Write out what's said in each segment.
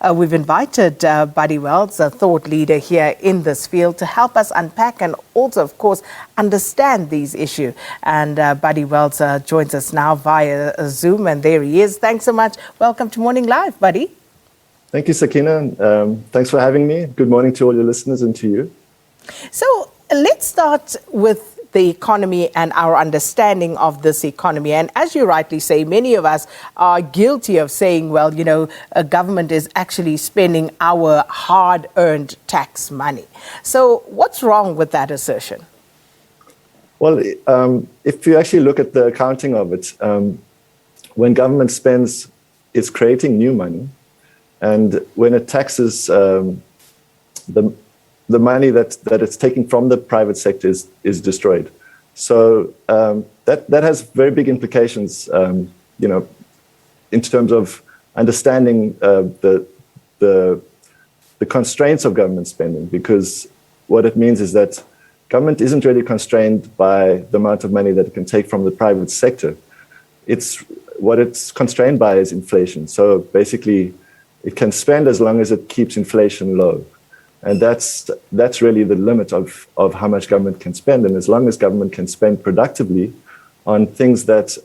We've invited Buddy Wells, a thought leader here in this field, to help us unpack and also, of course, understand these issues. And Buddy Wells joins us now via Zoom, and there he is. Thanks so much. Welcome to Morning Live, Buddy. Thank you, Sakina. Thanks for having me. Good morning to all your listeners and to you. So let's start with the economy and our understanding of this economy. And as you rightly say, many of us are guilty of saying, well, you know, a government is actually spending our hard-earned tax money. So what's wrong with that assertion? Well, if you actually look at the accounting of it, when government spends, it's creating new money. And when it taxes the money that it's taking from the private sector is destroyed. So that has very big implications, you know, in terms of understanding the constraints of government spending, because what it means is that government isn't really constrained by the amount of money that it can take from the private sector. What it's constrained by is inflation. So basically, it can spend as long as it keeps inflation low. And that's really the limit of how much government can spend. And as long as government can spend productively on things that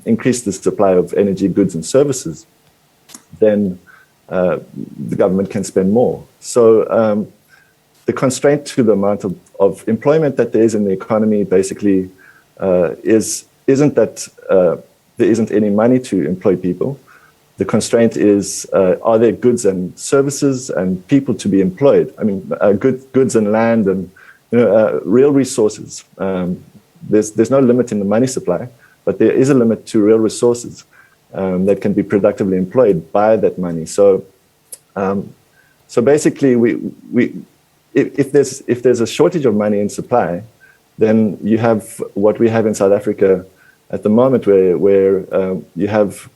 increase the supply of energy, goods, and services, then the government can spend more. So the constraint to the amount of employment that there is in the economy basically isn't that there isn't any money to employ people. The constraint is, are there goods and services and people to be employed? I mean, goods and land and real resources. There's no limit in the money supply, but there is a limit to real resources that can be productively employed by that money. So basically, if there's a shortage of money in supply, then you have what we have in South Africa at the moment, where you have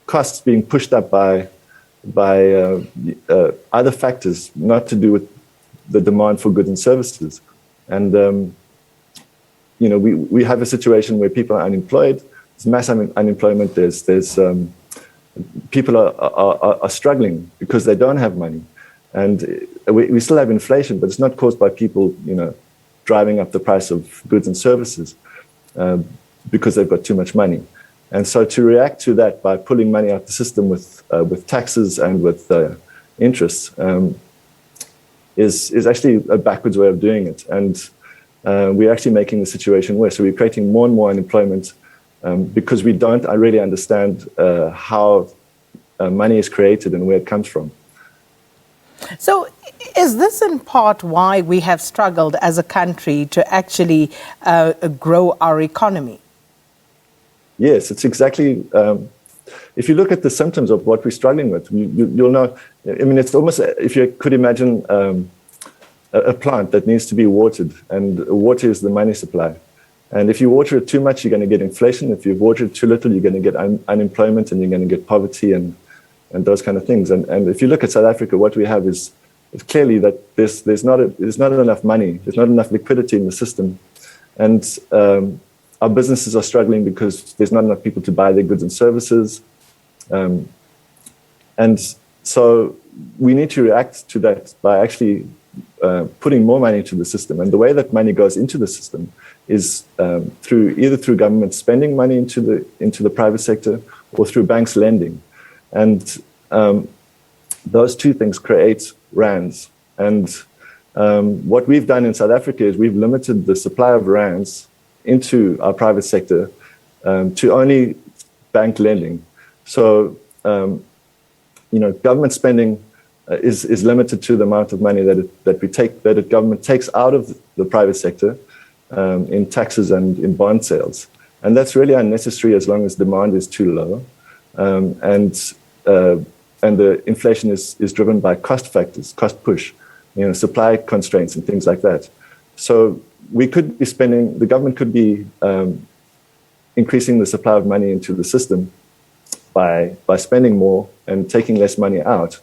costs being pushed up by other factors, not to do with the demand for goods and services. And we have a situation where people are unemployed. There's mass unemployment. There's people are struggling because they don't have money, and we still have inflation, but it's not caused by people driving up the price of goods and services because they've got too much money. And so to react to that by pulling money out the system with taxes and with interest is actually a backwards way of doing it. And we're actually making the situation worse. So we're creating more and more unemployment because we don't really understand how money is created and where it comes from. So is this in part why we have struggled as a country to actually grow our economy? Yes, it's exactly. If you look at the symptoms of what we're struggling with, you'll know. I mean, it's almost, if you could imagine a plant that needs to be watered, and water is the money supply. And if you water it too much, you're going to get inflation. If you water it too little, you're going to get unemployment, and you're going to get poverty and those kind of things. And if you look at South Africa, what we have is clearly that there's not enough money, there's not enough liquidity in the system, and our businesses are struggling because there's not enough people to buy their goods and services. And so we need to react to that by actually putting more money into the system. And the way that money goes into the system is either through government spending money into the private sector or through banks lending. And those two things create rands. And what we've done in South Africa is we've limited the supply of rands into our private sector to only bank lending. So, government spending is limited to the amount of money that government takes out of the private sector in taxes and in bond sales. And that's really unnecessary as long as demand is too low. And the inflation is driven by cost factors, cost push, supply constraints and things like that. So the government could be increasing the supply of money into the system by spending more and taking less money out.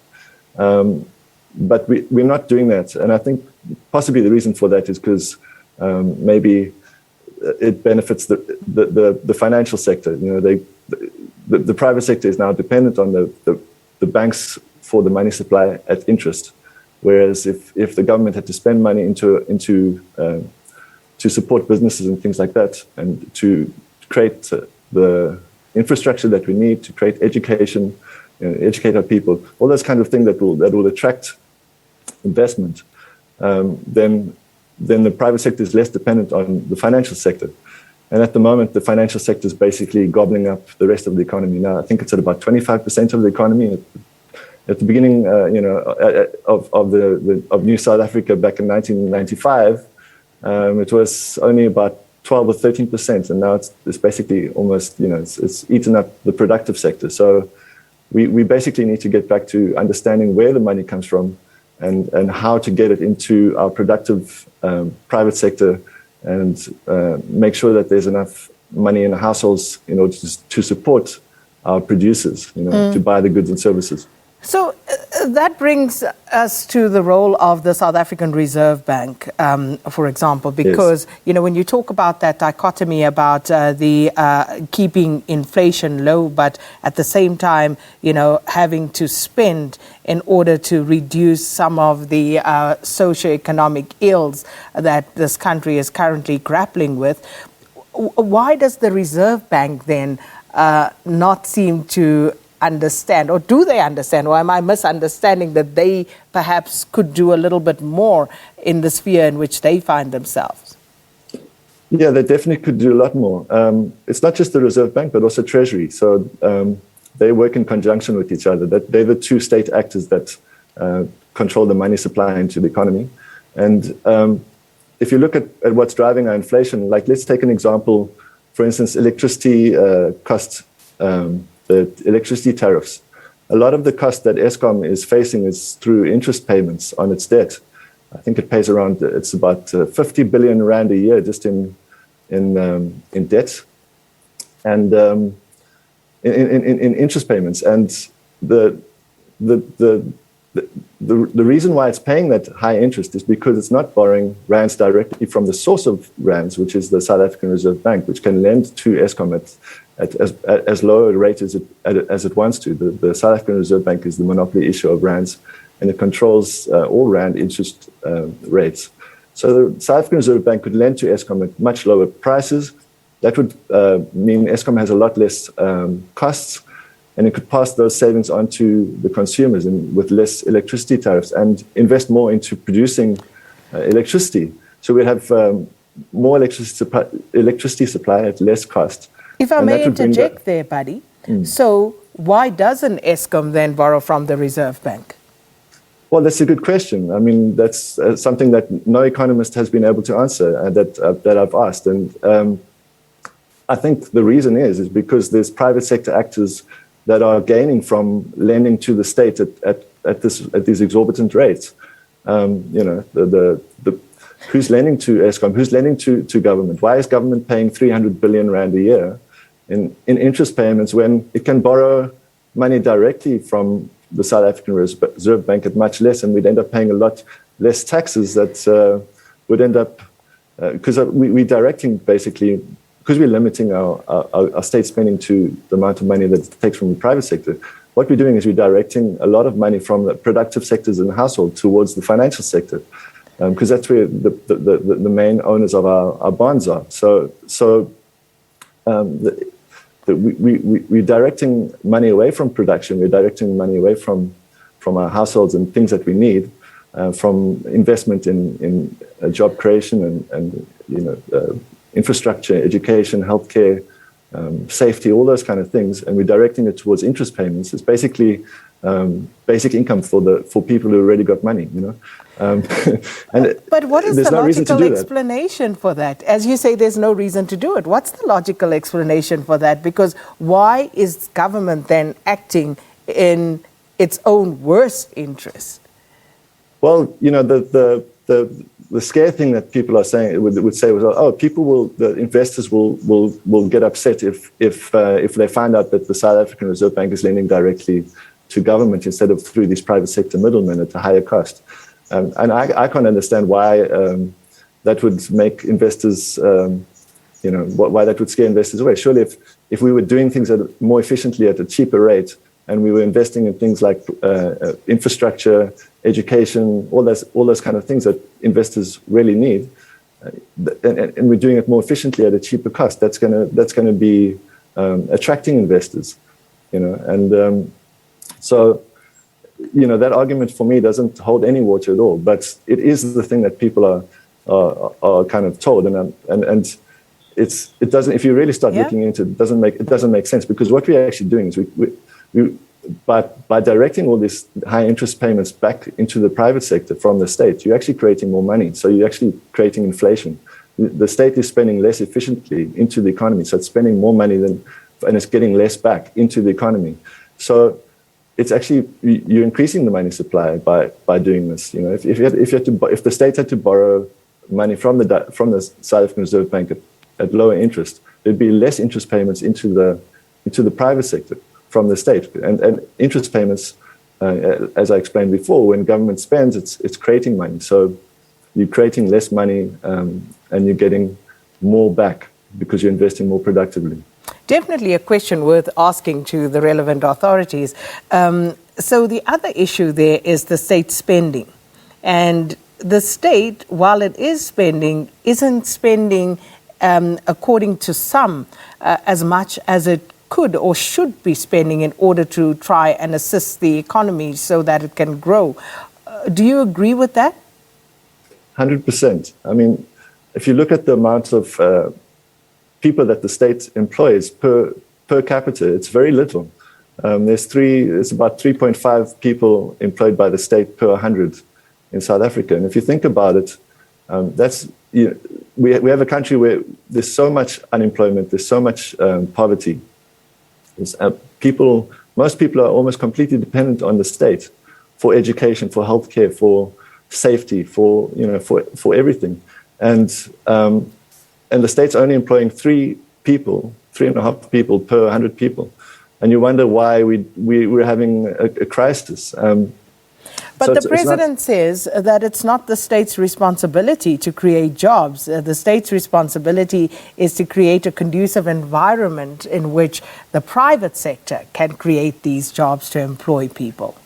But we're not doing that. And I think possibly the reason for that is because maybe it benefits the financial sector. The private sector is now dependent on the banks for the money supply at interest. Whereas if the government had to spend money to support businesses and things like that, and to create the infrastructure that we need to create education, educate our people, all those kind of things that will attract investment, then the private sector is less dependent on the financial sector. And at the moment, the financial sector is basically gobbling up the rest of the economy. Now, I think it's at about 25% of the economy. At the beginning, of New South Africa back in 1995, it was only about 12 or 13%, and now it's basically almost, it's eaten up the productive sector. So we basically need to get back to understanding where the money comes from and how to get it into our productive private sector, and make sure that there's enough money in the households in order to support our producers, to buy the goods and services. So that brings us to the role of the South African Reserve Bank, for example, because, yes, when you talk about that dichotomy about the keeping inflation low, but at the same time, having to spend in order to reduce some of the socioeconomic ills that this country is currently grappling with, why does the Reserve Bank then not seem to understand, or do they understand, or am I misunderstanding that they perhaps could do a little bit more in the sphere in which they find themselves? Yeah, they definitely could do a lot more. It's not just the Reserve Bank, but also Treasury. So they work in conjunction with each other. They're the two state actors that control the money supply into the economy. And if you look at what's driving our inflation, like let's take an example, for instance, electricity costs. The electricity tariffs. A lot of the cost that Eskom is facing is through interest payments on its debt. I think it pays it's about 50 billion rand a year just in debt and in interest payments. And the reason why it's paying that high interest is because it's not borrowing rands directly from the source of rands, which is the South African Reserve Bank, which can lend to Eskom at as low a rate as it wants to. The South African Reserve Bank is the monopoly issuer of rands, and it controls all rand interest rates. So the South African Reserve Bank could lend to Eskom at much lower prices. That would mean Eskom has a lot less costs, and it could pass those savings on to the consumers and with less electricity tariffs, and invest more into producing electricity. So we have more electricity supply at less cost. If I may interject there, Buddy, so why doesn't Eskom then borrow from the Reserve Bank? Well, that's a good question. I mean, that's something that no economist has been able to answer, that I've asked. And I think the reason is because there's private sector actors that are gaining from lending to the state at these exorbitant rates. Who's lending to Eskom? Who's lending to government? Why is government paying 300 billion rand a year in interest payments when it can borrow money directly from the South African Reserve Bank at much less, and we'd end up paying a lot less taxes that would end up, because we're directing basically, because we're limiting our state spending to the amount of money that it takes from the private sector. What we're doing is we're directing a lot of money from the productive sectors in the household towards the financial sector, because that's where the main owners of our bonds are. We're directing money away from production. We're directing money away from our households and things that we need, from investment in job creation and infrastructure, education, healthcare, safety, all those kind of things, and we're directing it towards interest payments. It's basically basic income for people who already got money, But what is the logical explanation for that? As you say, there's no reason to do it. What's the logical explanation for that? Because why is government then acting in its own worst interest? Well, the scare thing that people are saying would say was, the investors will get upset if they find out that the South African Reserve Bank is lending directly to government instead of through these private sector middlemen at a higher cost. And I can't understand why that would make investors, why that would scare investors away. Surely if we were doing things more efficiently at a cheaper rate, and we were investing in things like infrastructure, education, all those kind of things that investors really need, and we're doing it more efficiently at a cheaper cost, that's gonna be attracting investors, and so. That argument for me doesn't hold any water at all. But it is the thing that people are kind of told, and it doesn't. If you really start looking into it, it doesn't make sense, because what we're actually doing is we by directing all these high interest payments back into the private sector from the state, you're actually creating more money. So you're actually creating inflation. The state is spending less efficiently into the economy, so it's spending more money and it's getting less back into the economy. So it's actually, you're increasing the money supply by doing this. If the state had to borrow money from the South African Reserve Bank at lower interest, there'd be less interest payments into the private sector from the state, and interest payments, as I explained before, when government spends, it's creating money. So you're creating less money, and you're getting more back because you're investing more productively. Definitely a question worth asking to the relevant authorities. So the other issue there is the state spending. And the state, while it is spending, isn't spending, according to some, as much as it could or should be spending in order to try and assist the economy so that it can grow. Do you agree with that? 100%. I mean, if you look at the amount of people that the state employs per capita, it's very little. It's about 3.5 people employed by the state per 100 in South Africa. And if you think about it, we have a country where there's so much unemployment, there's so much poverty. Most people are almost completely dependent on the state for education, for healthcare, for safety, for everything. And the state's only employing 3.5 people per 100 people. And you wonder why we're having a crisis. But the president says that it's not the state's responsibility to create jobs. The state's responsibility is to create a conducive environment in which the private sector can create these jobs to employ people.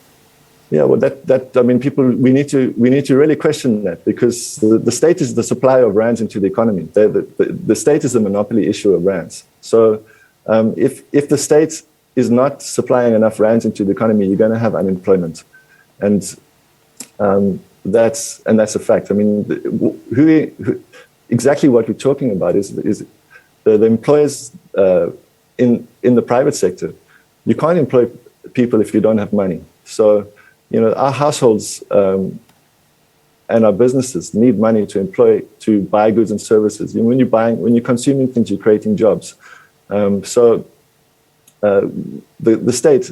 Yeah, well, we need to really question that, because the state is the supplier of rands into the economy. The state is the monopoly issuer of rands. So if the state is not supplying enough rands into the economy, you're going to have unemployment, and that's a fact. I mean, exactly what we're talking about is the employers in the private sector. You can't employ people if you don't have money. So our households and our businesses need money to buy goods and services. When you're consuming things, you're creating jobs. So the state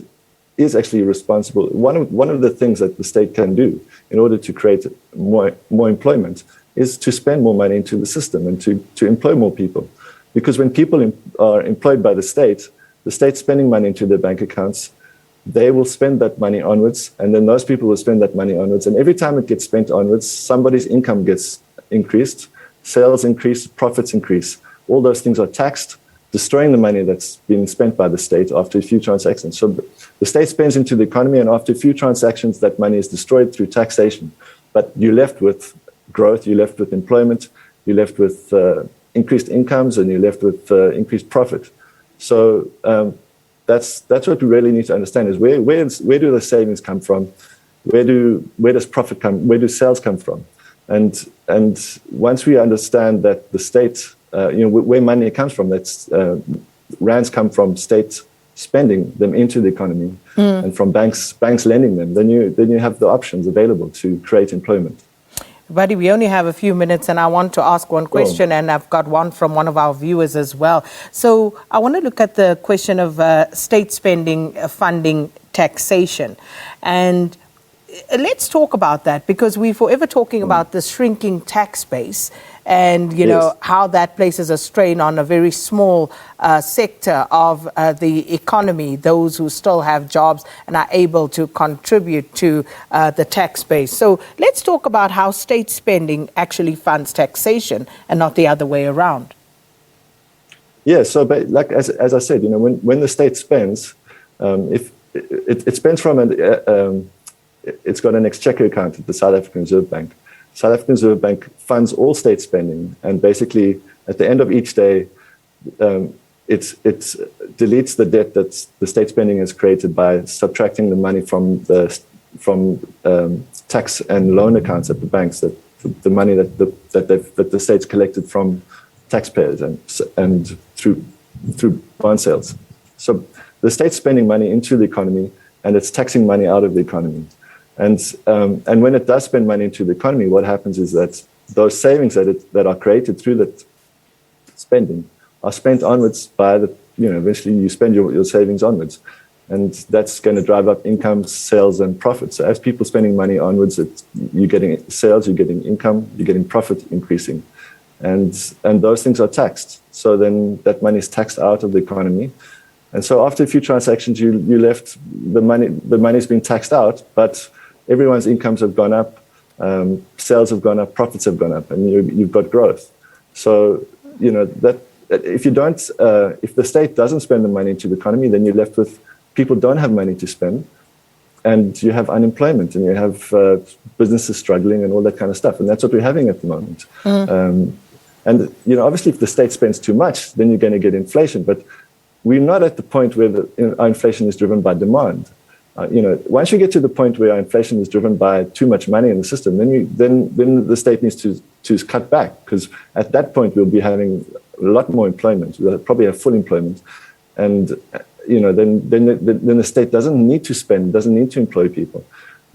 is actually responsible. One of the things that the state can do in order to create more employment is to spend more money into the system and to employ more people. Because when people are employed by the state's spending money into their bank accounts, they will spend that money onwards, and then those people will spend that money onwards. And every time it gets spent onwards, somebody's income gets increased, sales increase, profits increase. All those things are taxed, destroying the money that's been spent by the state after a few transactions. So the state spends into the economy, and after a few transactions, that money is destroyed through taxation. But you're left with growth, you're left with employment, you're left with increased incomes, and you're left with increased profit. So that's what we really need to understand, is where do the savings come from? Where does profit come? Where do sales come from? And once we understand that the state, where money comes from, that's rands come from state spending them into the economy, and from banks lending them, then you have the options available to create employment. Buddy, we only have a few minutes, and I want to ask one question, and I've got one from one of our viewers as well. So I want to look at the question of state spending, funding, taxation. And let's talk about that, because we're forever talking about the shrinking tax base and, how that places a strain on a very small sector of the economy, those who still have jobs and are able to contribute to the tax base. So let's talk about how state spending actually funds taxation and not the other way around. Yeah, so like as I said, when the state spends, it spends from it's got an exchequer account at the South African Reserve Bank. South African Reserve Bank funds all state spending, and basically at the end of each day, it deletes the debt that the state spending has created by subtracting the money from tax and loan accounts at the banks, that the money that the state's collected from taxpayers and through bond sales. So the state's spending money into the economy, and it's taxing money out of the economy. And when it does spend money into the economy, what happens is that those savings that are created through that spending are spent onwards by eventually you spend your savings onwards. And that's going to drive up income, sales, and profit. So as people spending money onwards, you're getting sales, you're getting income, you're getting profit increasing. And those things are taxed. So then that money is taxed out of the economy. And so after a few transactions, you left the money's been taxed out, but everyone's incomes have gone up, sales have gone up, profits have gone up, and you've got growth. So, that if the state doesn't spend the money into the economy, then you're left with people don't have money to spend, and you have unemployment, and you have businesses struggling and all that kind of stuff. And that's what we're having at the moment. And obviously, if the state spends too much, then you're going to get inflation. But we're not at the point where our inflation is driven by demand. Once you get to the point where our inflation is driven by too much money in the system, then the state needs to cut back, because at that point we'll be having a lot more employment. We'll probably have full employment, and then the state doesn't need to spend, doesn't need to employ people.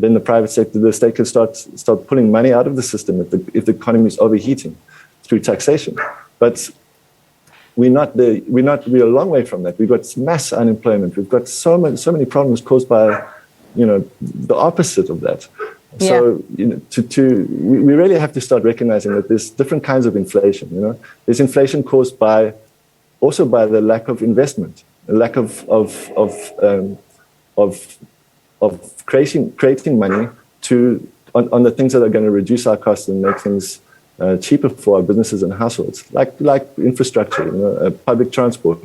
Then the state can start pulling money out of the system if the economy is overheating through taxation. But we're a long way from that. We've got mass unemployment. We've got so many problems caused by, the opposite of that. So, we really have to start recognizing that there's different kinds of inflation. There's inflation caused also by the lack of investment, the lack of creating money on the things that are going to reduce our costs and make things cheaper for our businesses and households, like infrastructure, public transport,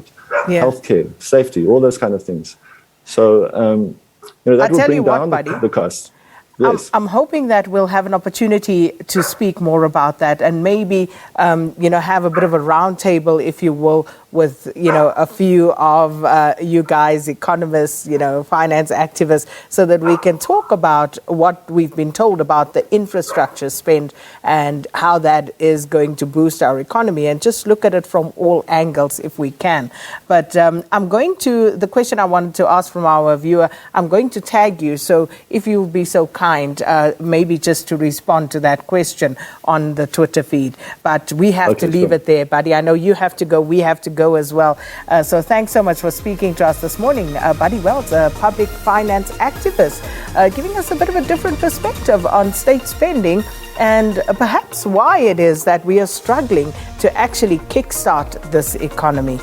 healthcare, safety, all those kind of things. So that will bring down the cost. Yes. I'm hoping that we'll have an opportunity to speak more about that, and maybe have a bit of a roundtable, if you will, with a few of you guys, economists, finance activists, so that we can talk about what we've been told about the infrastructure spend and how that is going to boost our economy, and just look at it from all angles if we can. But the question I wanted to ask from our viewer, I'm going to tag you, so if you would be so kind, maybe just to respond to that question on the Twitter feed. But we have to leave it there, Buddy. I know you have to go, we have to go as well. So thanks so much for speaking to us this morning. Buddy Wells, a public finance activist, giving us a bit of a different perspective on state spending and perhaps why it is that we are struggling to actually kickstart this economy.